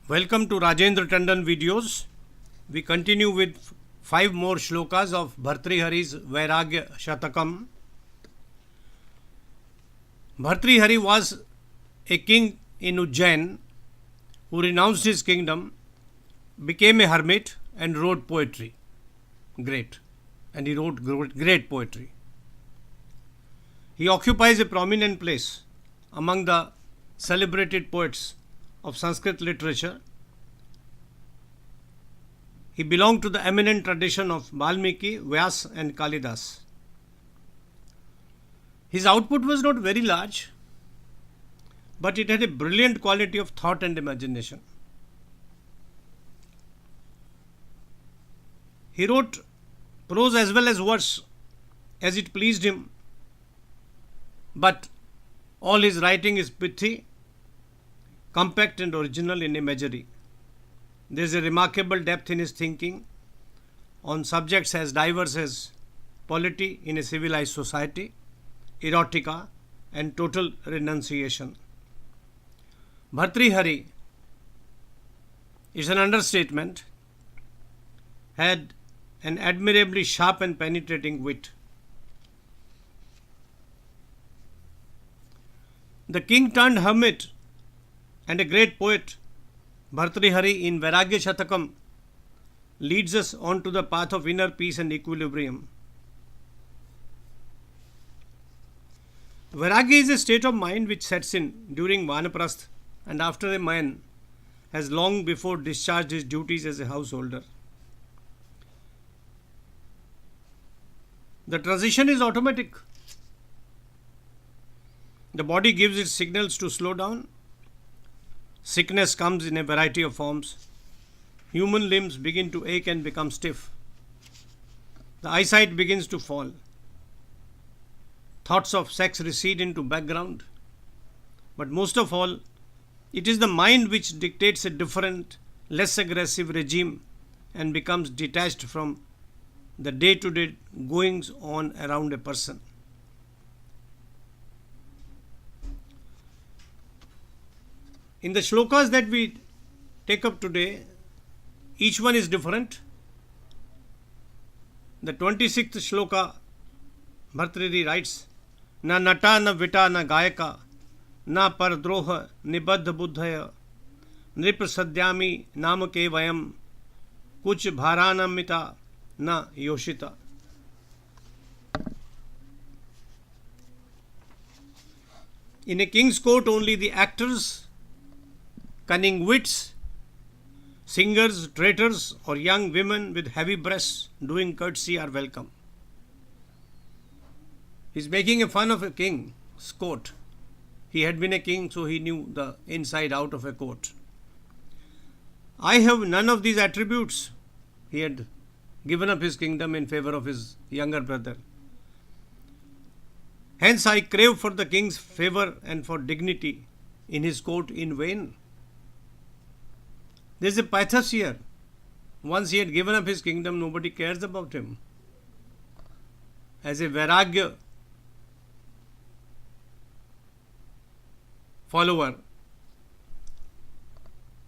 Welcome to Rajendra Tandon videos. We continue with 5 more shlokas of Bhartrihari's Vairagyashatakam. Bhartrihari was a king in Ujjain who renounced his kingdom, became a hermit and wrote poetry. Great. And he wrote great poetry. He occupies a prominent place among the celebrated poets of Sanskrit literature. He belonged to the eminent tradition of wlmp, Vyas and Kalidas. His output was not very large, but it had a brilliant quality of thought and imagination. He wrote prose as well as verse as it pleased him, but all his writing is pithy, compact and original in imagery. There is a remarkable depth in his thinking on subjects as diverse as polity in a civilized society, erotica and total renunciation. Bhartrihari is an understatement, had an admirably sharp and penetrating wit. The king turned hermit and a great poet, Bhartrihari in Vairagyashatakam leads us on to the path of inner peace and equilibrium. Vairagya is a state of mind which sets in during Vanaprastha and after a man has long before discharged his duties as a householder. The transition is automatic. The body gives its signals to slow down. Sickness comes in a variety of forms. Human limbs begin to ache and become stiff. The eyesight begins to fall. Thoughts of sex recede into background. But most of all, it is the mind which dictates a different, less aggressive regime and becomes detached from the day-to-day goings on around a person. In the shlokas that we take up today, each one is different. The 26th shloka, Bhartrihari writes, Na nata na vita na gayaka, na pardroha nibaddha buddhaya, nriprasadyami namake vayam, kuch bharanamita na yoshita. In a king's court, only the actors, cunning wits, singers, traitors, or young women with heavy breasts doing courtesy are welcome. He's making a fun of a king's court. He had been a king, so he knew the inside out of a court. I have none of these attributes. He had given up his kingdom in favor of his younger brother. Hence I crave for the king's favor and for dignity in his court in vain. There is a pathos here. Once he had given up his kingdom, nobody cares about him. As a Vairagya follower,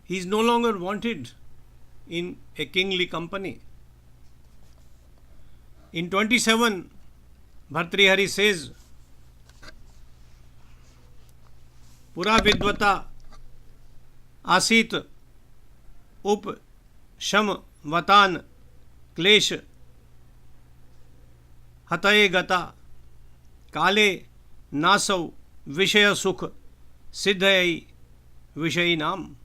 he is no longer wanted in a kingly company. In 27, Bhartrihari says, Pura vidvata asit up sham vatan klesh hataye gata kale nasav vishaya sukh siddhayai vishayinam.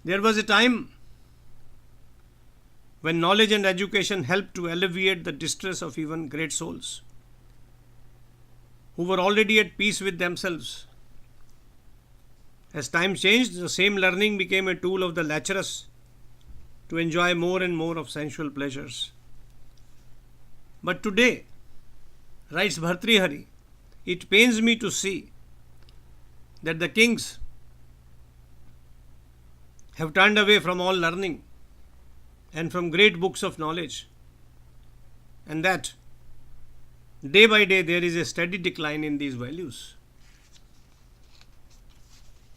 There was a time when knowledge and education helped to alleviate the distress of even great souls who were already at peace with themselves. As time changed, the same learning became a tool of the lecherous to enjoy more and more of sensual pleasures. But today, writes Bhartrihari, it pains me to see that the kings have turned away from all learning and from great books of knowledge, and that day by day there is a steady decline in these values.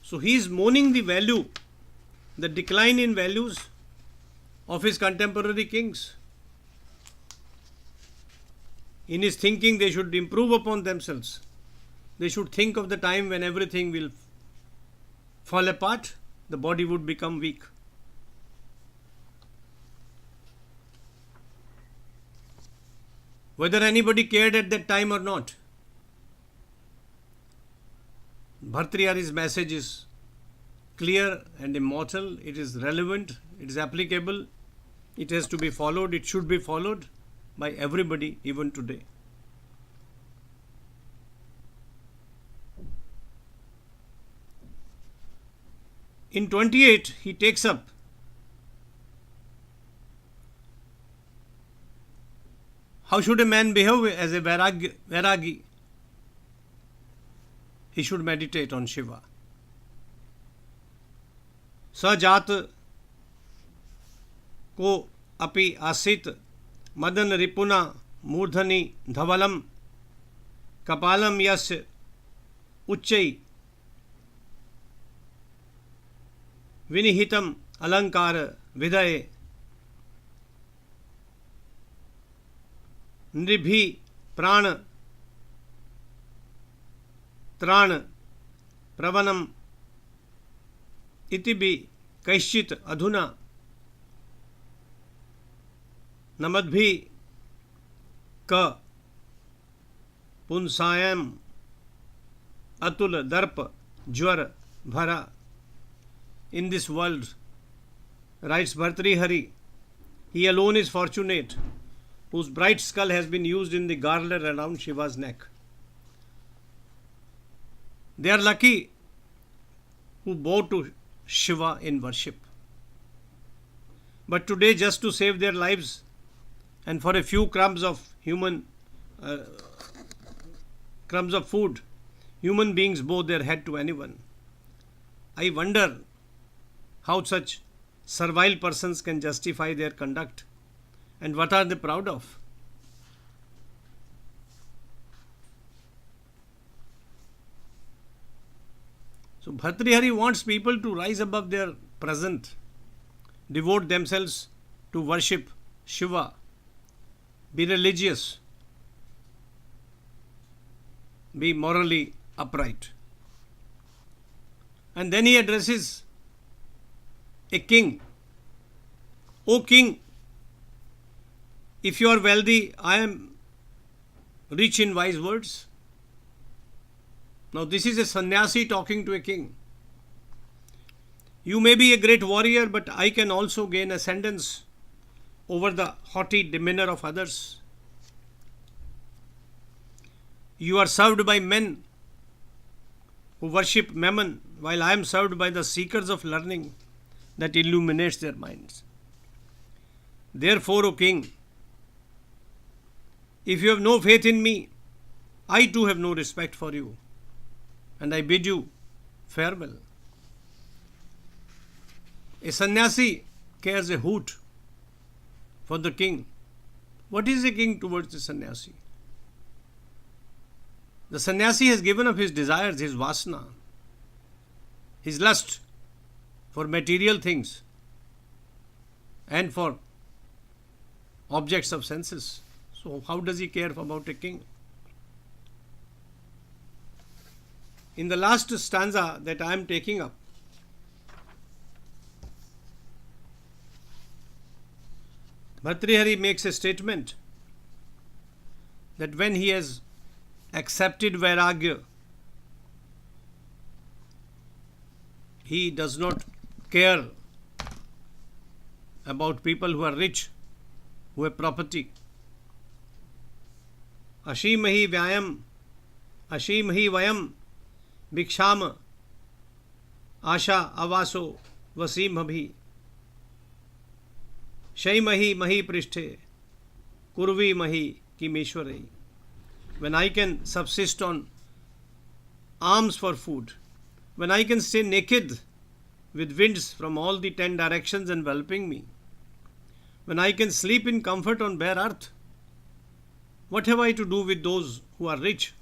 So he is mourning the decline in values of his contemporary kings. In his thinking, they should improve upon themselves. They should think of the time when everything will fall apart, the body would become weak. Whether anybody cared at that time or not, Bhartrihari's message is clear and immortal. It is relevant, it is applicable, it has to be followed, it should be followed by everybody even today. In 28, he takes up how should a man behave as a Vairagi? He should meditate on Shiva. Sajat ko api asit madan ripuna murdhani dhavalam kapalam yas uchchai vinihitam alankara vidaye नृभि प्राण त्राण प्रवनम इति भी कैश्चित अधुना नमद्भि क पुंसायम अतुल दर्प ज्वर भरा. In this world, writes Bhartrihari, he alone is fortunate whose bright skull has been used in the garland around Shiva's neck. They are lucky who bow to Shiva in worship. But today, just to save their lives and for a few crumbs of food, human beings bow their head to anyone. I wonder how such servile persons can justify their conduct. And what are they proud of? So Bhartrihari wants people to rise above their present, devote themselves to worship Shiva, be religious, be morally upright. And then he addresses a king. O king, if you are wealthy, I am rich in wise words. Now this is a sannyasi talking to a king. You may be a great warrior, but I can also gain ascendance over the haughty demeanor of others. You are served by men who worship mammon, while I am served by the seekers of learning that illuminates their minds. Therefore, O king, if you have no faith in me, I too have no respect for you, and I bid you farewell. A sannyasi cares a hoot for the king. What is a king towards the sannyasi? The sannyasi has given up his desires, his vasana, his lust for material things and for objects of senses. So how does he care about a king? In the last stanza that I am taking up, Bhartrihari makes a statement that when he has accepted Vairagya, he does not care about people who are rich, who have property. Ashimahi vyayam, ashimahi vayam, bhiksham, asha avaso, vasim abhi, shaimahi mahi prishthe, kurvi mahi kimeshwarai. When I can subsist on alms for food, when I can stay naked with winds from all the 10 directions enveloping me, when I can sleep in comfort on bare earth, what have I to do with those who are rich?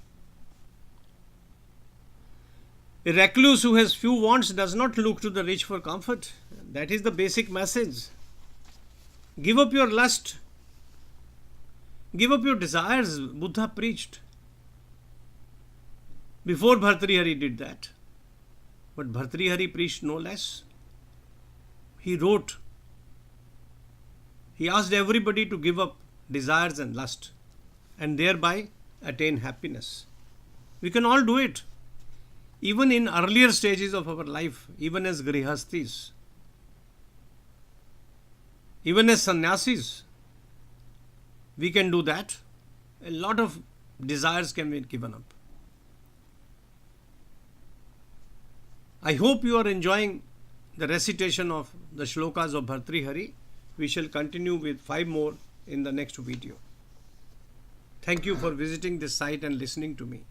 A recluse who has few wants does not look to the rich for comfort. That is the basic message. Give up your lust. Give up your desires. Buddha preached. Before Bhartrihari did that. But Bhartrihari preached no less. He wrote. He asked everybody to give up desires and lust and thereby attain happiness. We can all do it. Even in earlier stages of our life, even as grihasthis, even as sannyasis, we can do that. A lot of desires can be given up. I hope you are enjoying the recitation of the shlokas of Bhartrihari. We shall continue with 5 more in the next video. Thank you for visiting this site and listening to me.